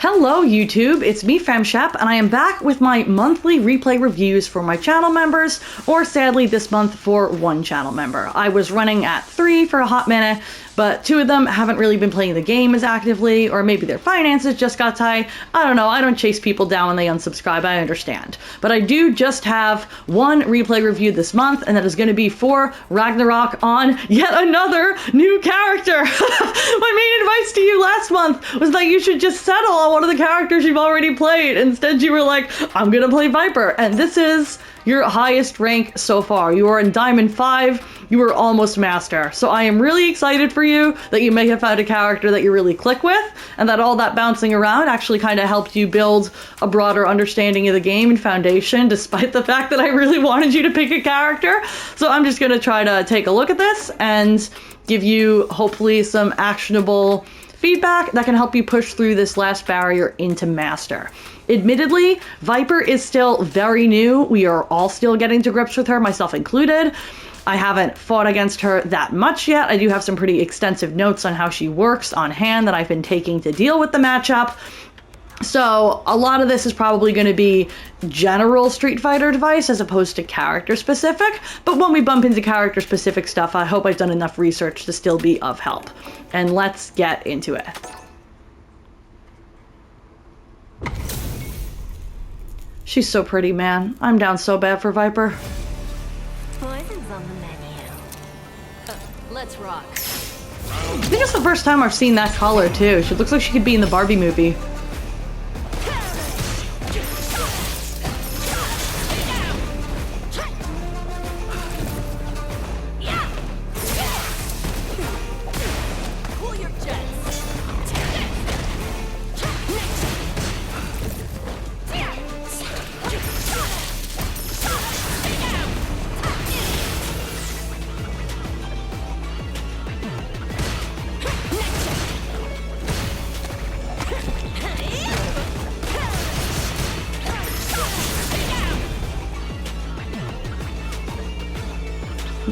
Hello YouTube, it's me FemShep, and I am back with my monthly replay reviews for my channel members, or sadly this month for one channel member. I was running at 3 for a hot minute, but 2 of them haven't really been playing the game as actively, or maybe their finances just got tight. I don't know, I don't chase people down when they unsubscribe, I understand. But I do just have one replay review this month, and that is going to be for Ragnarok on yet another new character. My main advice to you last month was that you should just settle on one of the characters you've already played. Instead you were like, I'm gonna play Viper, and this is your highest rank so far. You are in Diamond 5, you are almost Master. So I am really excited for you that you may have found a character that you really click with, and that all that bouncing around actually kind of helped you build a broader understanding of the game and foundation, despite the fact that I really wanted you to pick a character. So I'm just gonna try to take a look at this and give you hopefully some actionable feedback that can help you push through this last barrier into Master. Admittedly, Viper is still very new. We are all still getting to grips with her, myself included. I haven't fought against her that much yet. I do have some pretty extensive notes on how she works on hand that I've been taking to deal with the matchup. So a lot of this is probably going to be general Street Fighter advice as opposed to character specific, but when we bump into character specific stuff, I hope I've done enough research to still be of help. And let's get into it. She's so pretty, man. I'm down so bad for Viper. Poison's on the menu. Let's rock. I think it's the first time I've seen that color too. She looks like she could be in the Barbie movie.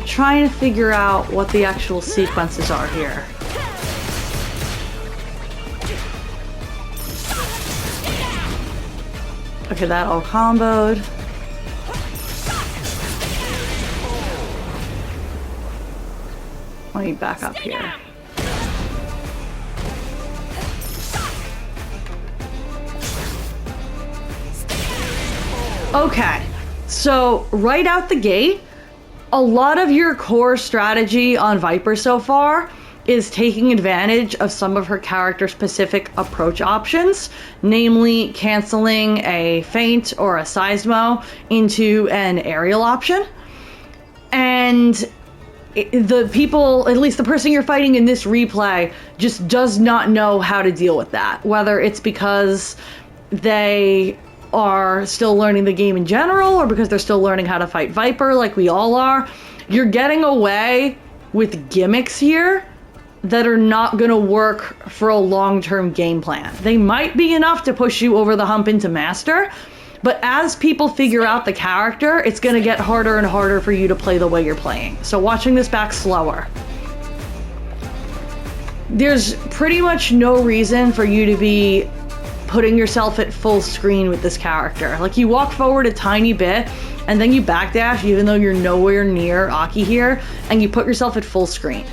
Trying to figure out what the actual sequences are here. Okay, that all comboed. Let me back up here. Okay, so right out the gate, a lot of your core strategy on Viper so far is taking advantage of some of her character-specific approach options, namely canceling a feint or a seismo into an aerial option. And the people, at least the person you're fighting in this replay, just does not know how to deal with that. Whether it's because they are still learning the game in general, or because they're still learning how to fight Viper like we all are. You're getting away with gimmicks here that are not going to work for a long-term game plan. They might be enough to push you over the hump into Master, but as people figure out the character, it's going to get harder and harder for you to play the way you're playing. So watching this back slower. There's pretty much no reason for you to be putting yourself at full screen with this character. Like, you walk forward a tiny bit and then you backdash even though you're nowhere near Aki here, and you put yourself at full screen.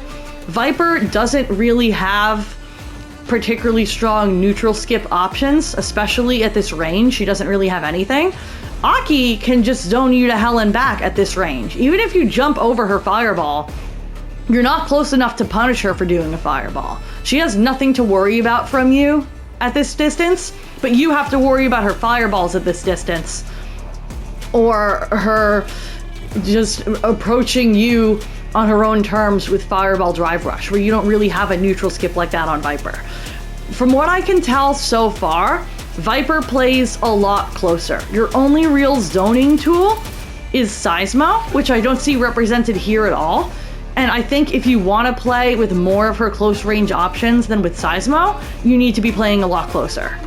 Viper doesn't really have particularly strong neutral skip options, especially at this range. She doesn't really have anything. Aki can just zone you to hell and back at this range. Even if you jump over her fireball, you're not close enough to punish her for doing a fireball. She has nothing to worry about from you at this distance, but you have to worry about her fireballs at this distance, or her just approaching you on her own terms with fireball drive rush, where you don't really have a neutral skip like that on Viper. From what I can tell so far, Viper plays a lot closer. Your only real zoning tool is Seismo, which I don't see represented here at all. And I think if you want to play with more of her close range options than with Seismo, you need to be playing a lot closer.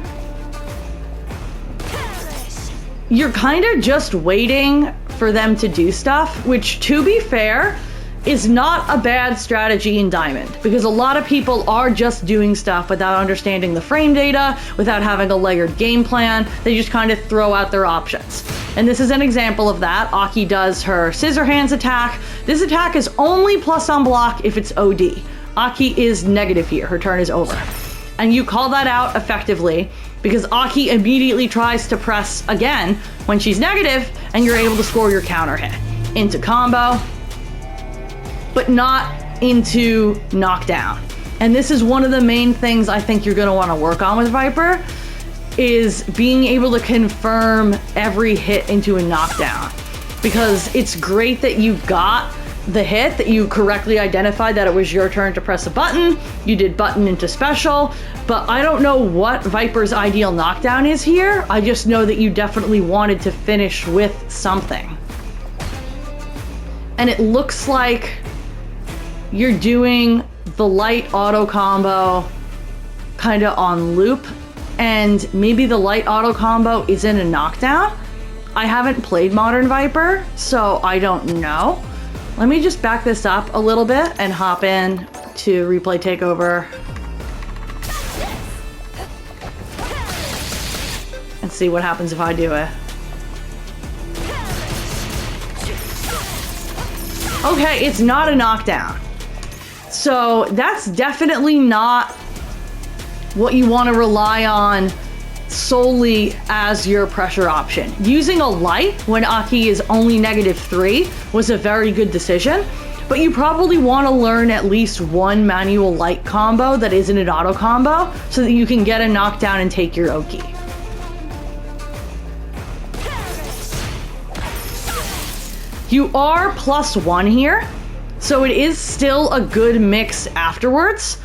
You're kind of just waiting for them to do stuff, which, to be fair, is not a bad strategy in Diamond, because a lot of people are just doing stuff without understanding the frame data, without having a layered game plan. They just kind of throw out their options. And this is an example of that. Aki does her scissor hands attack. This attack is only plus on block if it's OD. Aki is negative here. Her turn is over. And you call that out effectively because Aki immediately tries to press again when she's negative, and you're able to score your counter hit into combo, but not into knockdown. And this is one of the main things I think you're going to want to work on with Viper, is being able to confirm every hit into a knockdown. Because it's great that you got the hit, that you correctly identified that it was your turn to press a button, you did button into special, but I don't know what Viper's ideal knockdown is here. I just know that you definitely wanted to finish with something. And it looks like you're doing the light auto combo kind of on loop, and maybe the light auto combo isn't a knockdown. I haven't played Modern Viper, so I don't know. Let me just back this up a little bit and hop in to Replay Takeover and see what happens if I do it. Okay, it's not a knockdown. So that's definitely not what you want to rely on solely as your pressure option. Using a light when Aki is only -3 was a very good decision, but you probably want to learn at least one manual light combo that isn't an auto combo so that you can get a knockdown and take your Oki. You are +1 here, so it is still a good mix afterwards,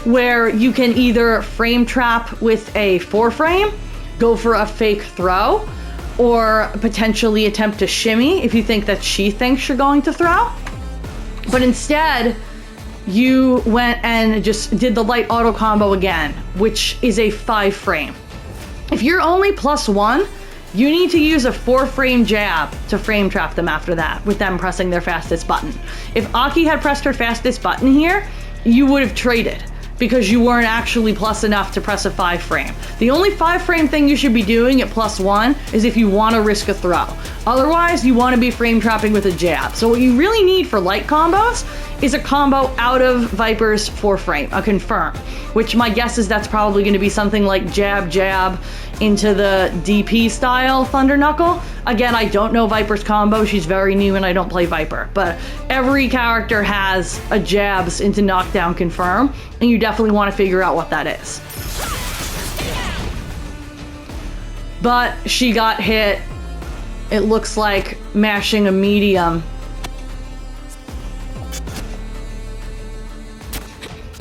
where you can either frame trap with a 4-frame, go for a fake throw, or potentially attempt to shimmy if you think that she thinks you're going to throw. But instead, you went and just did the light auto combo again, which is a 5-frame. If you're only +1, you need to use a 4-frame jab to frame trap them after that, with them pressing their fastest button. If Aki had pressed her fastest button here, you would have traded, because you weren't actually plus enough to press a 5-frame. The only 5-frame thing you should be doing at +1 is if you want to risk a throw. Otherwise, you want to be frame trapping with a jab. So what you really need for light combos is a combo out of Viper's 4-frame, a confirm, which my guess is that's probably going to be something like jab, jab into the DP style Thunder Knuckle. Again, I don't know Viper's combo. She's very new and I don't play Viper, but every character has a jabs into knockdown confirm, and you definitely want to figure out what that is. But she got hit, it looks like, mashing a medium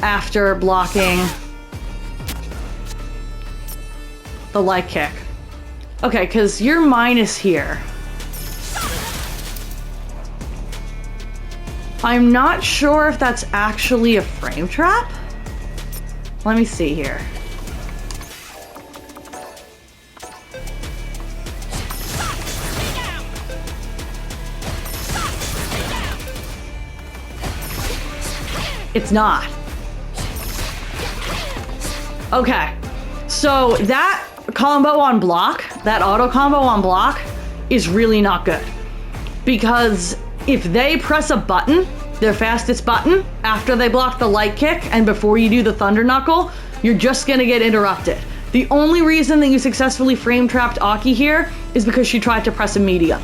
after blocking the light kick. Okay, because you're minus here. I'm not sure if that's actually a frame trap. Let me see here. It's not. Okay, so that combo on block, that auto combo on block, is really not good. Because if they press a button, their fastest button, after they block the light kick and before you do the Thunder Knuckle, you're just gonna get interrupted. The only reason that you successfully frame trapped Aki here is because she tried to press a medium.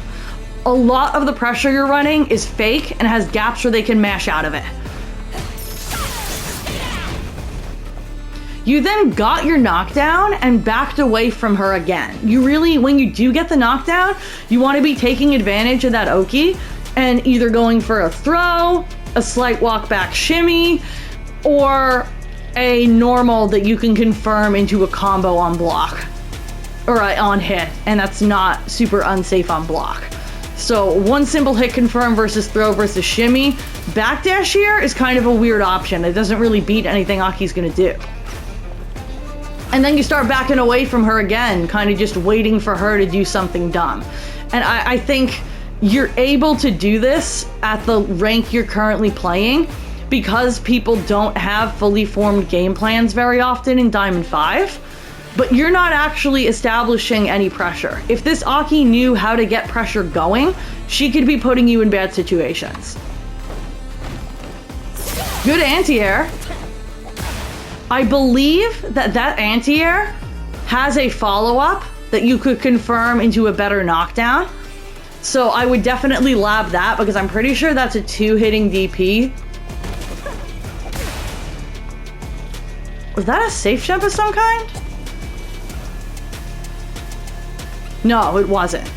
A lot of the pressure you're running is fake and has gaps where they can mash out of it. You then got your knockdown and backed away from her again. You really, when you do get the knockdown, you want to be taking advantage of that Oki and either going for a throw, a slight walk back shimmy, or a normal that you can confirm into a combo on block or on hit, and that's not super unsafe on block. So one simple hit confirm versus throw versus shimmy. Backdash here is kind of a weird option. It doesn't really beat anything Aki's gonna do. And then you start backing away from her again, kind of just waiting for her to do something dumb. And I think you're able to do this at the rank you're currently playing because people don't have fully formed game plans very often in Diamond 5. But you're not actually establishing any pressure. If this Aki knew how to get pressure going, she could be putting you in bad situations. Good anti-air. I believe that anti-air has a follow-up that you could confirm into a better knockdown. So I would definitely lab that because I'm pretty sure that's a 2-hitting DP. Was that a safe jump of some kind? No, it wasn't.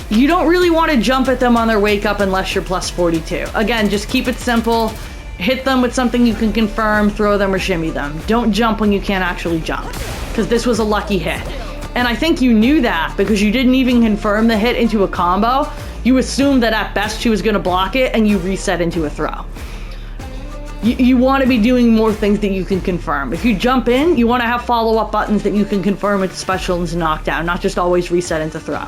You don't really want to jump at them on their wake up unless you're plus 42. Again, just keep it simple. Hit them with something you can confirm, throw them or shimmy them. Don't jump when you can't actually jump, because this was a lucky hit. And I think you knew that because you didn't even confirm the hit into a combo. You assumed that at best she was going to block it and you reset into a throw. You want to be doing more things that you can confirm. If you jump in, you want to have follow-up buttons that you can confirm into special into knockdown, not just always reset into throw.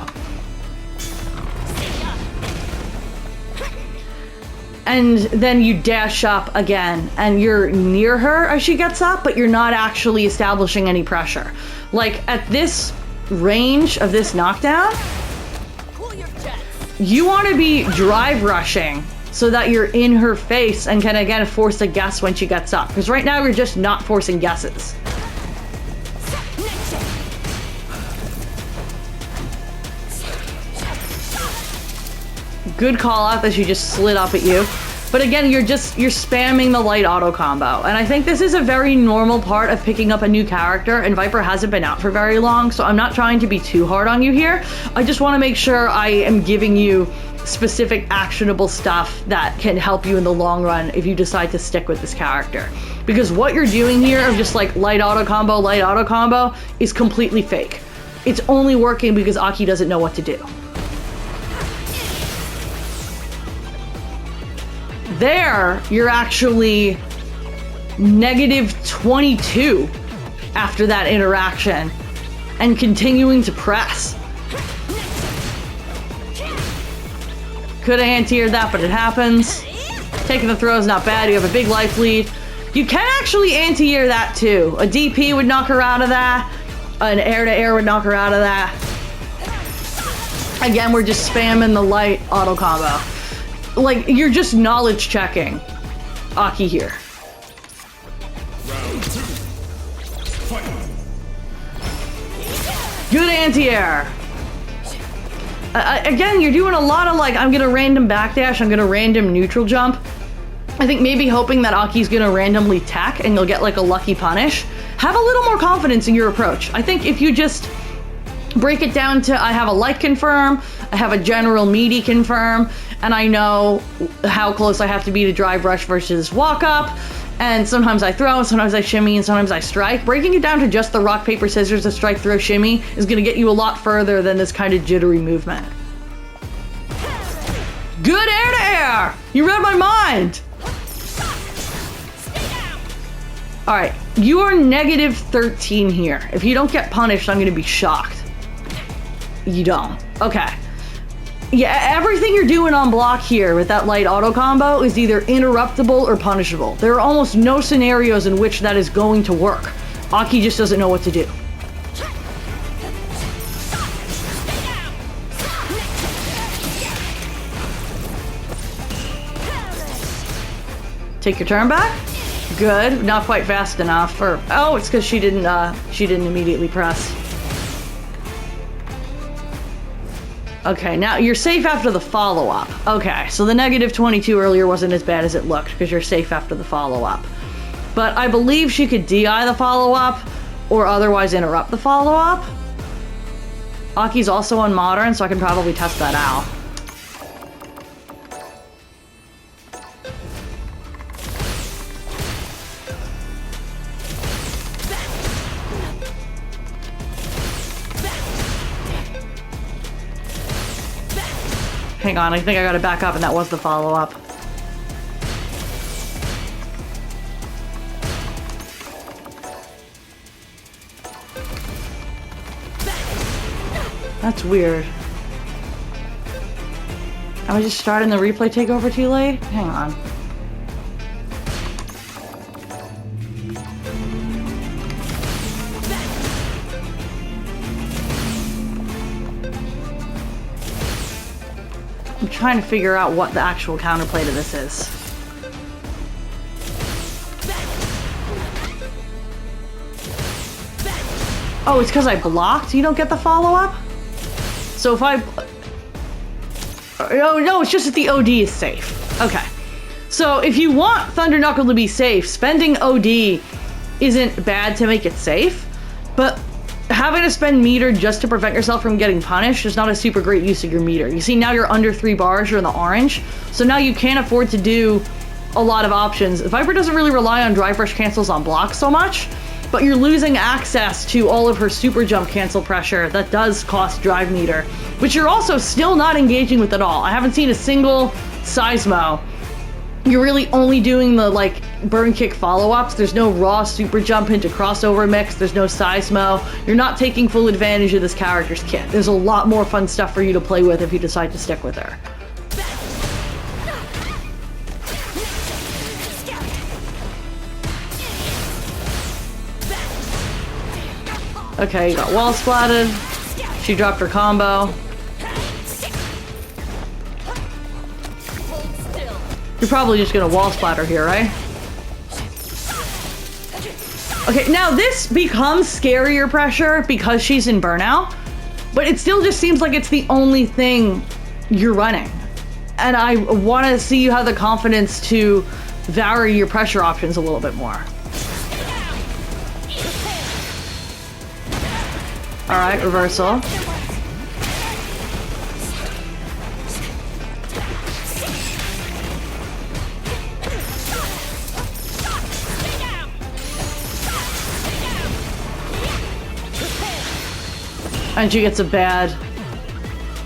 And then you dash up again, and you're near her as she gets up, but you're not actually establishing any pressure. Like, at this range of this knockdown, you want to be drive rushing so that you're in her face and can again force a guess when she gets up. Because right now you're just not forcing guesses. Good call out that she just slid up at you. But again, you're spamming the light auto combo. And I think this is a very normal part of picking up a new character, and Viper hasn't been out for very long, so I'm not trying to be too hard on you here. I just want to make sure I am giving you specific actionable stuff that can help you in the long run if you decide to stick with this character. Because what you're doing here of just like light auto combo is completely fake. It's only working because Aki doesn't know what to do. There, you're actually -22 after that interaction and continuing to press. Could have anti-aired that, but it happens. Taking the throw is not bad. You have a big life lead. You can actually anti-air that too. A DP would knock her out of that. An air-to-air would knock her out of that. Again, we're just spamming the light auto combo. Like, you're just knowledge checking Aki here. Round 2. Fight. Good anti-air. Again, you're doing a lot of like, I'm gonna random backdash, I'm gonna random neutral jump. I think maybe hoping that Aki's gonna randomly tech and you'll get like a lucky punish. Have a little more confidence in your approach. I think if you just break it down to, I have a light confirm, I have a general meaty confirm, and I know how close I have to be to drive rush versus walk up, and sometimes I throw, sometimes I shimmy, and sometimes I strike. Breaking it down to just the rock, paper, scissors, to strike, throw, shimmy is going to get you a lot further than this kind of jittery movement. Good air to air! You read my mind! Alright, you are -13 here. If you don't get punished, I'm going to be shocked. You don't. Okay. Yeah, everything you're doing on block here with that light auto combo is either interruptible or punishable. There are almost no scenarios in which that is going to work. Aki just doesn't know what to do. Take your turn back. Good. Not quite fast enough. Or oh, it's because she didn't immediately press. Okay, now you're safe after the follow-up. Okay, so the -22 earlier wasn't as bad as it looked because you're safe after the follow-up. But I believe she could DI the follow-up or otherwise interrupt the follow-up. Aki's also on modern, so I can probably test that out. Hang on, I think I gotta back up, and that was the follow-up. That's weird. Am I just starting the replay takeover too late? Hang on. I'm trying to figure out what the actual counterplay to this is. Oh, it's because I blocked? You don't get the follow-up? So if I... No, it's just that the OD is safe. Okay. So if you want Thunder Knuckle to be safe, spending OD isn't bad to make it safe, but having to spend meter just to prevent yourself from getting punished is not a super great use of your meter. You see, now you're under 3 bars, you're in the orange, so now you can't afford to do a lot of options. Viper doesn't really rely on drive rush cancels on blocks so much, but you're losing access to all of her super jump cancel pressure that does cost drive meter, which you're also still not engaging with at all. I haven't seen a single Seismo. You're really only doing the like burn kick follow-ups. There's no raw super jump into crossover mix. There's no Seismo. You're not taking full advantage of this character's kit. There's a lot more fun stuff for you to play with if you decide to stick with her. Okay, you got wall splatted. She dropped her combo. You're probably just gonna wall splatter here, right? Okay, now this becomes scarier pressure because she's in burnout, but it still just seems like it's the only thing you're running. And I want to see you have the confidence to vary your pressure options a little bit more. All right, reversal. And she gets a bad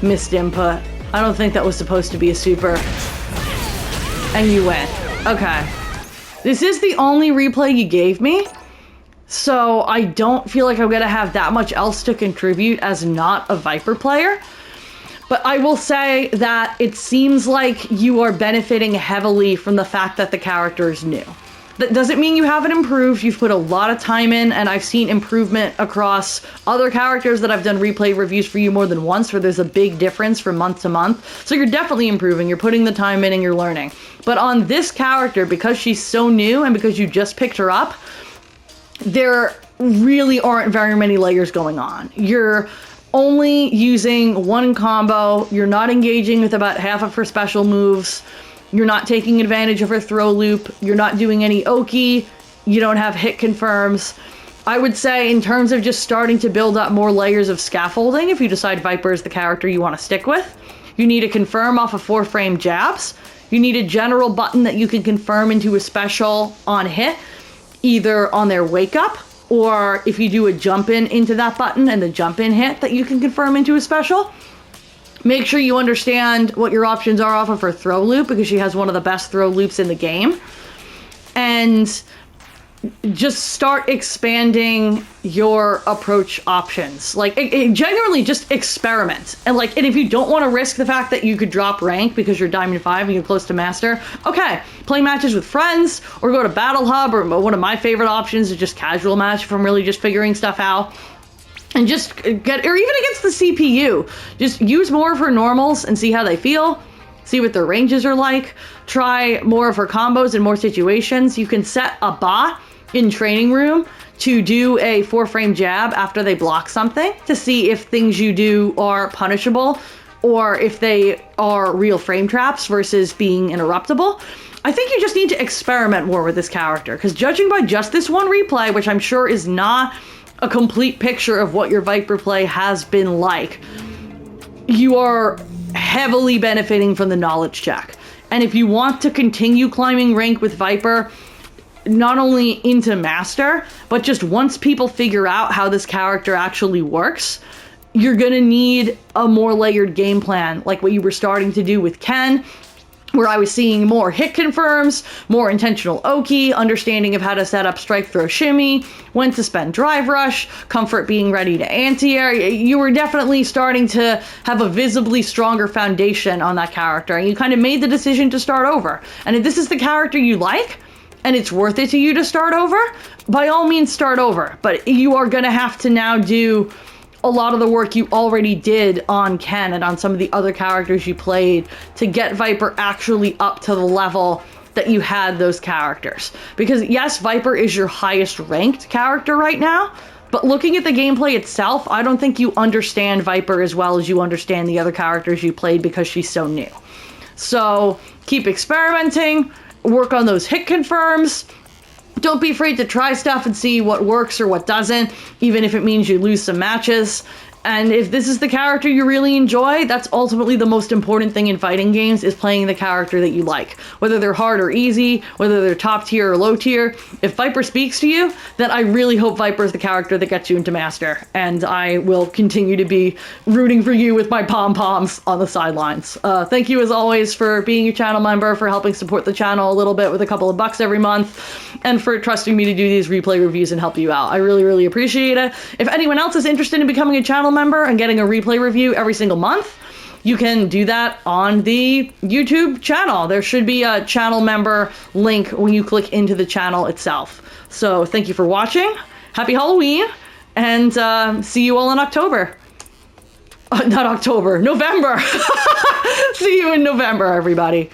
missed input. I don't think that was supposed to be a super. And you win. Okay. This is the only replay you gave me, so I don't feel like I'm gonna have that much else to contribute as not a Viper player. But I will say that it seems like you are benefiting heavily from the fact that the character is new. That doesn't mean you haven't improved. You've put a lot of time in, and I've seen improvement across other characters that I've done replay reviews for you more than once, where there's a big difference from month to month. So you're definitely improving. You're putting the time in and you're learning. But on this character, because she's so new and because you just picked her up, there really aren't very many layers going on. You're only using one combo. You're not engaging with about half of her special moves. You're not taking advantage of her throw loop. You're not doing any Oki. You don't have hit confirms. I would say in terms of just starting to build up more layers of scaffolding, if you decide Viper is the character you want to stick with, you need to confirm off of 4-frame jabs. You need a general button that you can confirm into a special on hit, either on their wake up, or if you do a jump in into that button and the jump in hit that you can confirm into a special. Make sure you understand what your options are off of her throw loop, because she has one of the best throw loops in the game. And just start expanding your approach options. Like, genuinely just experiment. And if you don't want to risk the fact that you could drop rank because you're Diamond 5 and you're close to Master, okay, play matches with friends or go to Battle Hub, or one of my favorite options is just casual match if I'm really just figuring stuff out. And just get, or even against the CPU, just use more of her normals and see how they feel. See what their ranges are like. Try more of her combos in more situations. You can set a bot in training room to do a 4-frame jab after they block something to see if things you do are punishable or if they are real frame traps versus being interruptible. I think you just need to experiment more with this character, because judging by just this one replay, which I'm sure is not a complete picture of what your Viper play has been like, you are heavily benefiting from the knowledge check. And if you want to continue climbing rank with Viper, not only into Master, but just once people figure out how this character actually works, you're gonna need a more layered game plan, like what you were starting to do with Ken, where I was seeing more hit confirms, more intentional Oki, understanding of how to set up strike, throw, shimmy, when to spend drive rush, comfort being ready to anti-air. You were definitely starting to have a visibly stronger foundation on that character, and you kind of made the decision to start over. And if this is the character you like, and it's worth it to you to start over, by all means start over. But you are going to have to now do a lot of the work you already did on Ken and on some of the other characters you played to get Viper actually up to the level that you had those characters. Because yes, Viper is your highest ranked character right now, but looking at the gameplay itself, I don't think you understand Viper as well as you understand the other characters you played because she's so new. So keep experimenting, work on those hit confirms. Don't be afraid to try stuff and see what works or what doesn't, even if it means you lose some matches. And if this is the character you really enjoy, that's ultimately the most important thing in fighting games, is playing the character that you like. Whether they're hard or easy, whether they're top tier or low tier, if Viper speaks to you, then I really hope Viper is the character that gets you into Master. And I will continue to be rooting for you with my pom-poms on the sidelines. Thank you as always for being a channel member, for helping support the channel a little bit with a couple of bucks every month, and for trusting me to do these replay reviews and help you out. I really, really appreciate it. If anyone else is interested in becoming a channel member and getting a replay review every single month, you can do that on the YouTube channel. There should be a channel member link when you click into the channel itself. So thank you for watching. Happy Halloween, and see you all in October. Not October, November. See you in November, everybody.